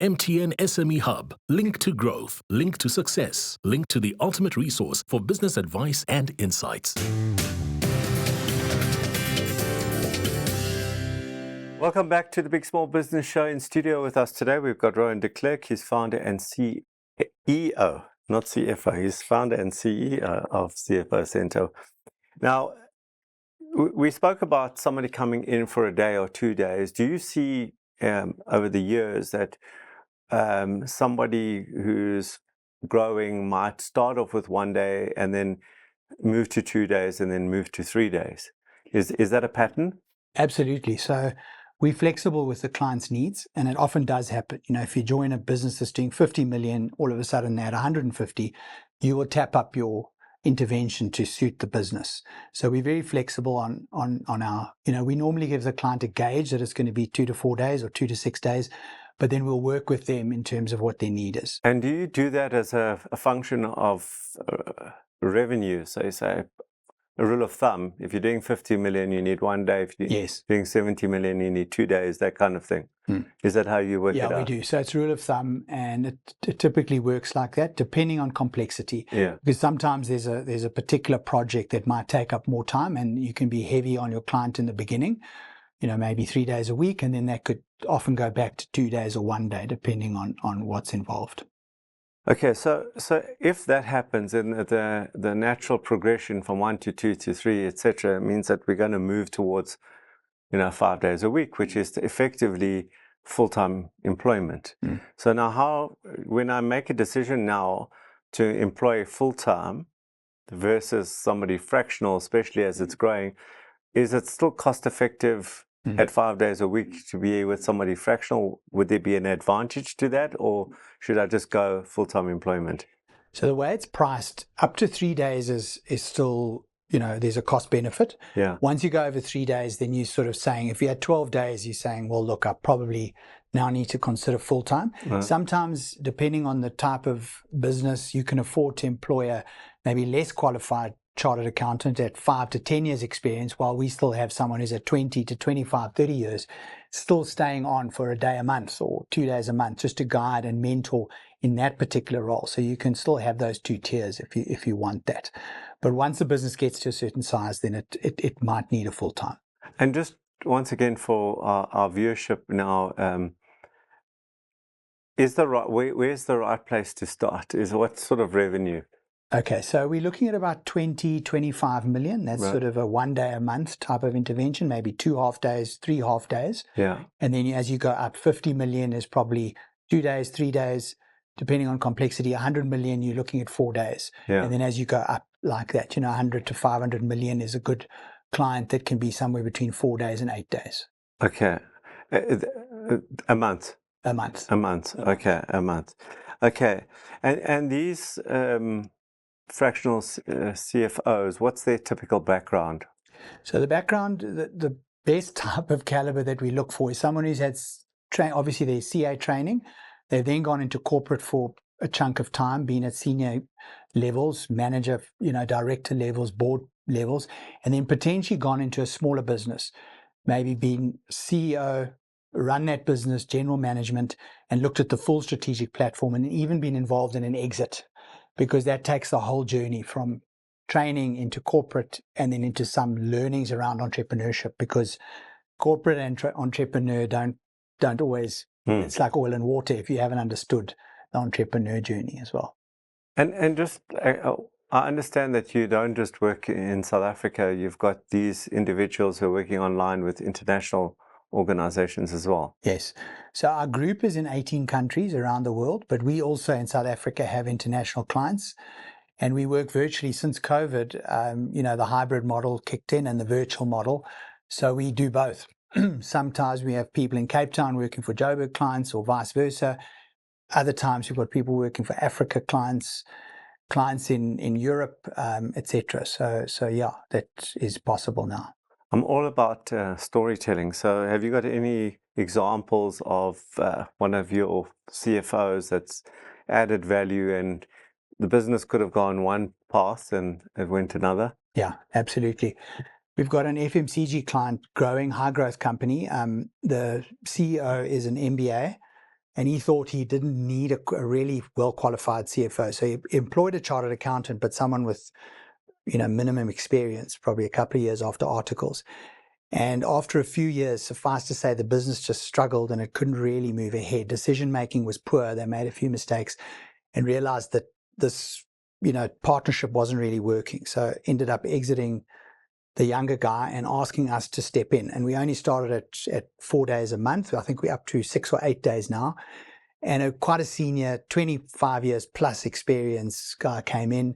MTN SME Hub. Link to growth. Link to success. Link to the ultimate resource for business advice and insights. Welcome back to the Big Small Business Show. In studio with us today, we've got Rowan De Klerk. He's founder and CEO, not CFO. He's founder and CEO of CFO Centre. Now, we spoke about somebody coming in for a day or 2 days. Do you see over the years that somebody who's growing might start off with 1 day and then move to 2 days and then move to 3 days? Is that a pattern? Absolutely. So we're flexible with the client's needs, and it often does happen. You know, if you join a business that's doing 50 million, all of a sudden they had 150, you will tap up your intervention to suit the business. So we're very flexible on our, we normally give the client a gauge that it's going to be 2 to 4 days or 2 to 6 days, but then we'll work with them in terms of what their need is. And do you do that as a function of revenue? So you say a rule of thumb, if you're doing 50 million, you need 1 day. If you're doing 70 million, you need 2 days, that kind of thing. Is that how you work it out? Yeah, we do. So it's rule of thumb, and it typically works like that, depending on complexity. Yeah. Because sometimes there's a particular project that might take up more time, and you can be heavy on your client in the beginning, maybe 3 days a week, and then that could often go back to 2 days or 1 day, depending on what's involved. Okay, so if that happens, then the natural progression from 1 to 2 to 3, etc., means that we're going to move towards 5 days a week, which is effectively full-time employment. So now when I make a decision now to employ full-time versus somebody fractional, especially as it's growing, is it still cost-effective at 5 days a week to be with somebody fractional? Would there be an advantage to that, or should I just go full-time employment? So the way it's priced, up to 3 days is still, there's a cost benefit. Yeah. Once you go over 3 days, then you're sort of saying, if you had 12 days, you're saying, well, look, I probably now need to consider full-time. Sometimes, depending on the type of business, you can afford to employ a maybe less qualified chartered accountant at 5 to 10 years experience, while we still have someone who's at 20 to 25, 30 years, still staying on for a day a month or 2 days a month, just to guide and mentor in that particular role. So you can still have those two tiers if you want that. But once the business gets to a certain size, then it might need a full-time. And just once again for our viewership now, where's the right place to start? What sort of revenue? Okay, so we're looking at about 20, 25 million. That's right. Sort of a 1 day a month type of intervention, maybe 2 half days, 3 half days. Yeah. And then as you go up, 50 million is probably 2 days, 3 days, depending on complexity. 100 million, you're looking at 4 days. Yeah. And then as you go up like that, 100 to 500 million is a good client that can be somewhere between 4 days and 8 days. Okay. A month? A month. A month. Okay, a month. Okay. And these fractional CFOs, what's their typical background? So the background, the best type of caliber that we look for is someone who's had, obviously their CA training. They've then gone into corporate for a chunk of time, been at senior levels, manager, director levels, board levels, and then potentially gone into a smaller business, maybe been CEO, run that business, general management, and looked at the full strategic platform, and even been involved in an exit, because that takes the whole journey from training into corporate and then into some learnings around entrepreneurship, because corporate and entrepreneur don't always, it's like oil and water if you haven't understood the entrepreneur journey as well. And just, I understand that you don't just work in South Africa, you've got these individuals who are working online with international organizations as well. Yes. So our group is in 18 countries around the world, but we also in South Africa have international clients, and we work virtually since COVID. The hybrid model kicked in and the virtual model. So we do both. Sometimes we have people in Cape Town working for Joburg clients or vice versa. Other times we've got people working for Africa clients in Europe, etc. So yeah, that is possible now. I'm all about storytelling. So have you got any examples of one of your CFOs that's added value and the business could have gone one path and it went another? Yeah, absolutely. We've got an FMCG client, growing, high growth company. The CEO is an MBA, and he thought he didn't need a really well-qualified CFO. So he employed a chartered accountant, but someone with, minimum experience, probably a couple of years after articles. And after a few years, suffice to say, the business just struggled and it couldn't really move ahead. Decision-making was poor. They made a few mistakes and realized that this, partnership wasn't really working. So ended up exiting the younger guy and asking us to step in. And we only started at 4 days a month. I think we're up to 6 or 8 days now. And quite a senior, 25 years plus experience guy came in.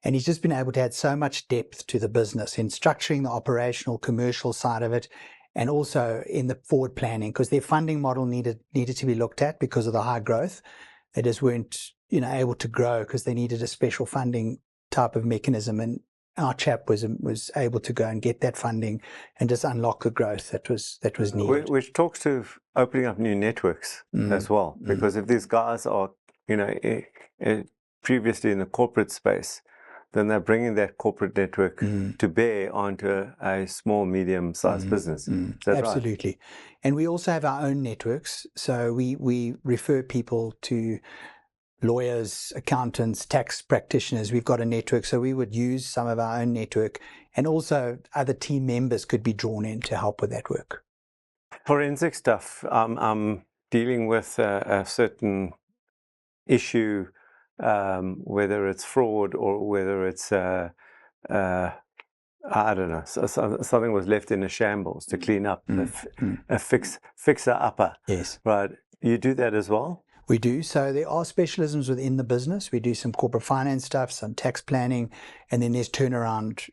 And he's just been able to add so much depth to the business in structuring the operational, commercial side of it, and also in the forward planning, because their funding model needed to be looked at because of the high growth. They just weren't, able to grow because they needed a special funding type of mechanism. And our chap was able to go and get that funding and just unlock the growth that was needed. Which talks to opening up new networks as well, because if these guys are, previously in the corporate space, then they're bringing that corporate network to bear onto a small, medium-sized business. Is that Absolutely. right? And we also have our own networks. So we refer people to lawyers, accountants, tax practitioners. We've got a network. So we would use some of our own network, and also other team members could be drawn in to help with that work. Forensic stuff. I'm dealing with a certain issue, whether it's fraud or whether it's I don't know, something was left in a shambles to clean up, a fixer-upper. Yes. Right. You do that as well? We do. So there are specialisms within the business. We do some corporate finance stuff, some tax planning, and then there's turnaround,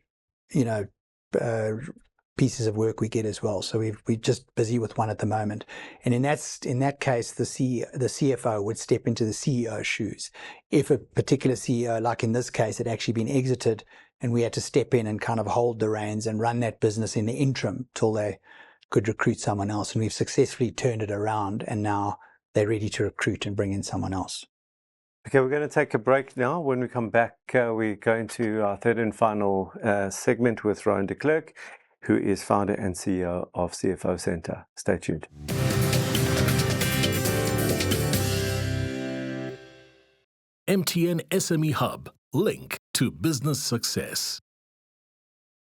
pieces of work we get as well. So we're just busy with one at the moment. And in that case, the CFO would step into the CEO's shoes. If a particular CEO, like in this case, had actually been exited and we had to step in and kind of hold the reins and run that business in the interim till they could recruit someone else. And we've successfully turned it around, and now they're ready to recruit and bring in someone else. Okay, we're going to take a break now. When we come back, we go into our third and final segment with Rowan De Klerk, who is founder and CEO of CFO Centre. Stay tuned. MTN SME Hub, link to business success.